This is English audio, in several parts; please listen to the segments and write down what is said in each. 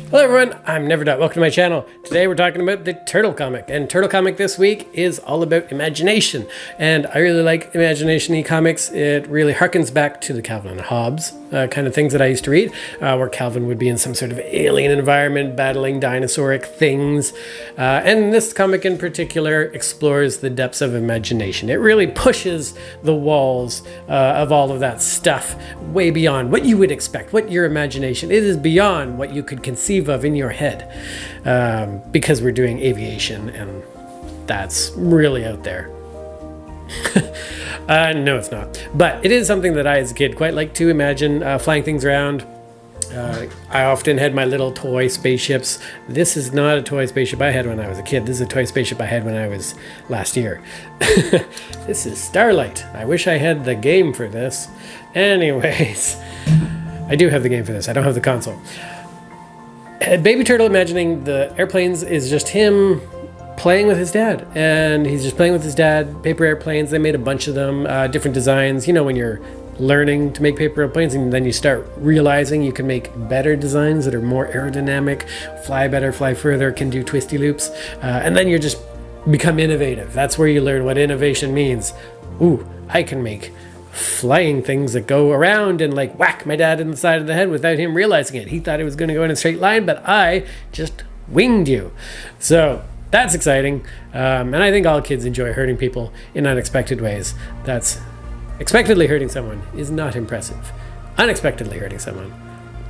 Hello everyone, I'm Never Dot. Welcome to my channel. Today we're talking about the Turtle comic, and Turtle comic this week is all about imagination. And I really like imagination-y comics. It really harkens back to the Calvin and Hobbes kind of things that I used to read, where Calvin would be in some sort of alien environment battling dinosauric things. And this comic in particular explores the depths of imagination. It really pushes the walls of all of that stuff way beyond what you would expect, what your imagination, it is beyond what you could conceive of in your head, because we're doing aviation and that's really out there. No, it's not. But it is something that I, as a kid, quite like to imagine, flying things around. I often had my little toy spaceships. This is not a toy spaceship I had when I was a kid. This is a toy spaceship I had when I was last year. This is Starlight. I wish I had the game for this. Anyways, I do have the game for this. I don't have the console. Baby Turtle imagining the airplanes is just him playing with his dad, and he's just playing with his dad. Paper airplanes, they made a bunch of them, different designs. You know, when you're learning to make paper airplanes and then you start realizing you can make better designs that are more aerodynamic, fly better, fly further, can do twisty loops, and then you just become innovative. That's where you learn what innovation means. Ooh, I can make flying things that go around and like whack my dad in the side of the head without him realizing it. He thought it was going to go in a straight line, but I just winged you. So that's exciting. And I think all kids enjoy hurting people in unexpected ways. That's expectedly hurting someone is not impressive. Unexpectedly hurting someone,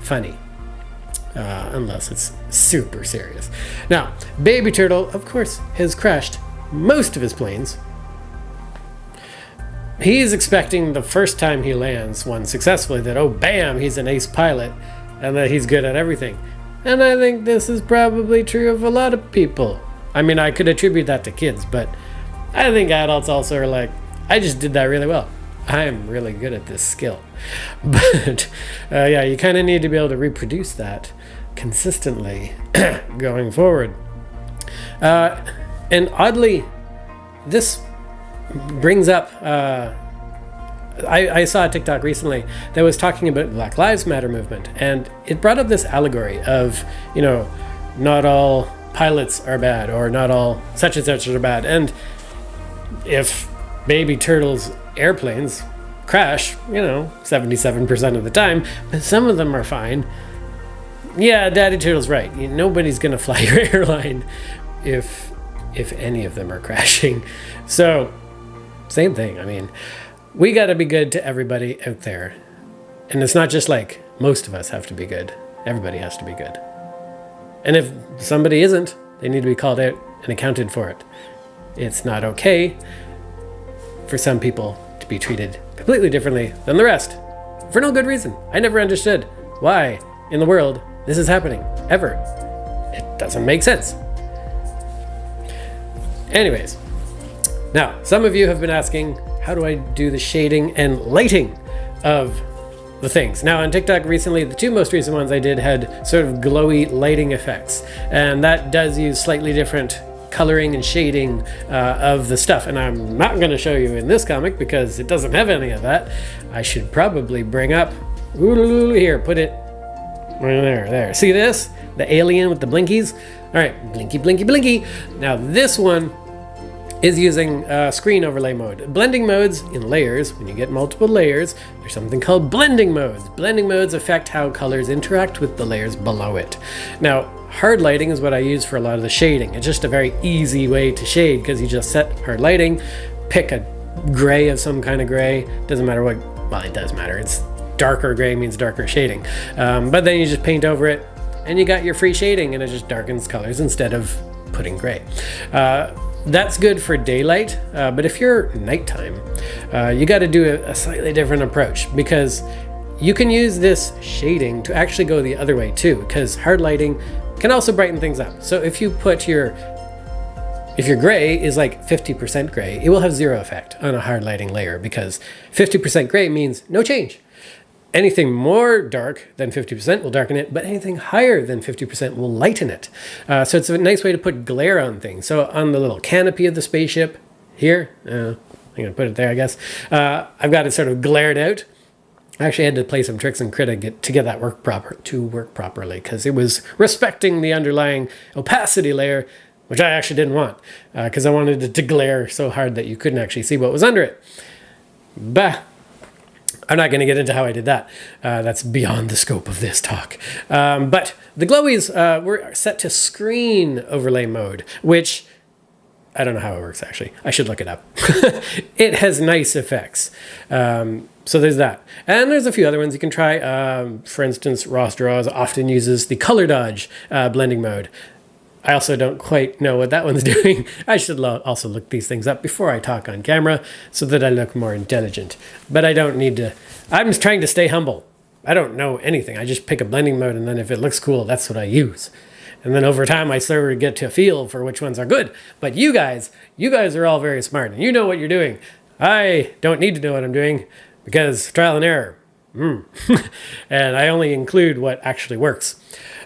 funny. Unless it's super serious. Now, Baby Turtle, of course, has crashed most of his planes. He's expecting the first time he lands one successfully that, oh, bam, he's an ace pilot and that he's good at everything. And I think this is probably true of a lot of people. I mean, I could attribute that to kids, but I think adults also are like, I just did that really well. I'm really good at this skill. But yeah, you kind of need to be able to reproduce that consistently going forward. And oddly, this brings up, I saw a TikTok recently that was talking about the Black Lives Matter movement, and it brought up this allegory of, you know, not all pilots are bad, or not all such and such are bad. And if Baby Turtle's airplanes crash, you know, 77% of the time, but some of them are fine, yeah, Daddy Turtle's right. Nobody's gonna fly your airline if any of them are crashing. So same thing. I mean, we got to be good to everybody out there. And it's not just like most of us have to be good. Everybody has to be good. And if somebody isn't, they need to be called out and accounted for it. It's not okay for some people to be treated completely differently than the rest for no good reason. I never understood why in the world this is happening, ever. It doesn't make sense. Anyways. Now, some of you have been asking, how do I do the shading and lighting of the things? Now, on TikTok recently, the two most recent ones I did had sort of glowy lighting effects, and that does use slightly different coloring and shading of the stuff. And I'm not going to show you in this comic because it doesn't have any of that. I should probably bring up, here, put it right there. See this? The alien with the blinkies? All right, blinky, blinky, blinky. Now, this one is using screen overlay mode. Blending modes in layers, when you get multiple layers, there's something called blending modes. Blending modes affect how colors interact with the layers below it. Now, hard lighting is what I use for a lot of the shading. It's just a very easy way to shade because you just set hard lighting, pick a gray of some kind of gray, doesn't matter what, well, it does matter. It's darker gray means darker shading. But then you just paint over it and you got your free shading and it just darkens colors instead of putting gray. That's good for daylight, but if you're nighttime, you got to do a slightly different approach, because you can use this shading to actually go the other way too, because hard lighting can also brighten things up. So if you put if your gray is like 50% gray, it will have zero effect on a hard lighting layer, because 50% gray means no change. Anything more dark than 50% will darken it, but anything higher than 50% will lighten it. So it's a nice way to put glare on things. So on the little canopy of the spaceship here, I'm going to put it there, I guess, I've got it sort of glared out. I actually had to play some tricks in Krita to get that work properly, because it was respecting the underlying opacity layer, which I actually didn't want, because I wanted it to glare so hard that you couldn't actually see what was under it. Bah. I'm not going to get into how I did that. That's beyond the scope of this talk. But the Glowys were set to screen overlay mode, which I don't know how it works, actually. I should look it up. It has nice effects. So there's that. And there's a few other ones you can try. For instance, Ross Draws often uses the color dodge blending mode. I also don't quite know what that one's doing. I should also look these things up before I talk on camera so that I look more intelligent. But I don't need to. I'm just trying to stay humble. I don't know anything. I just pick a blending mode, and then if it looks cool, that's what I use. And then over time, I sort of get to a feel for which ones are good. But you guys are all very smart, and you know what you're doing. I don't need to know what I'm doing because trial and error. And I only include what actually works.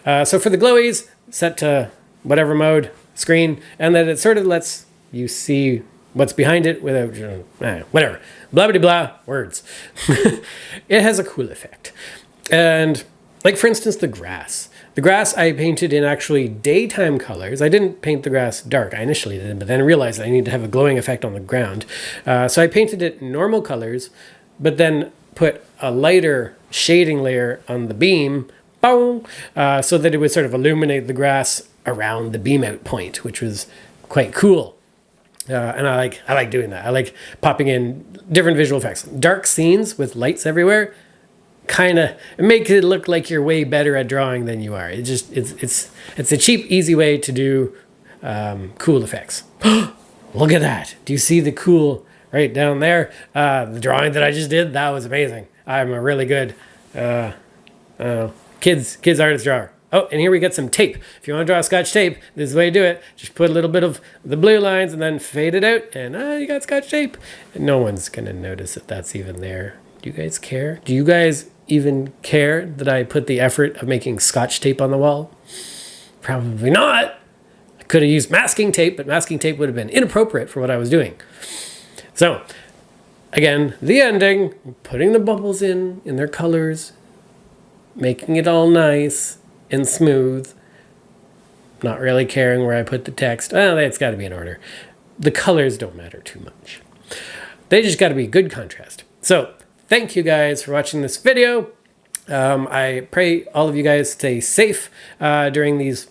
So for the Glowys, set to whatever mode, screen, and then it sort of lets you see what's behind it without, whatever. Blah, blah, blah, words. It has a cool effect. And like, for instance, the grass. The grass I painted in actually daytime colors. I didn't paint the grass dark. I initially did, but then realized I needed to have a glowing effect on the ground. So I painted it normal colors, but then put a lighter shading layer on the beam, so that it would sort of illuminate the grass around the beam out point, which was quite cool. And I like doing that. I like popping in different visual effects. Dark scenes with lights everywhere kind of make it look like you're way better at drawing than you are. It's a cheap, easy way to do cool effects. Look at that. Do you see the cool right down there? The drawing that I just did, that was amazing. I'm a really good kids artist drawer. Oh, and here we get some tape. If you want to draw Scotch tape, this is the way to do it. Just put a little bit of the blue lines and then fade it out, and you got Scotch tape. And no one's going to notice that that's even there. Do you guys care? Do you guys even care that I put the effort of making Scotch tape on the wall? Probably not. I could have used masking tape, but masking tape would have been inappropriate for what I was doing. So, again, the ending, putting the bubbles in their colors, making it all nice and smooth, not really caring where I put the text. Well, it's got to be in order. The colors don't matter too much. They just got to be good contrast. So thank you guys for watching this video. I pray all of you guys stay safe during these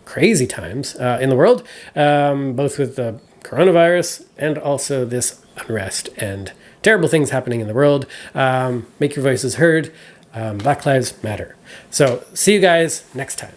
crazy times in the world, both with the coronavirus and also this unrest and terrible things happening in the world. Make your voices heard. Black Lives Matter. So see you guys next time.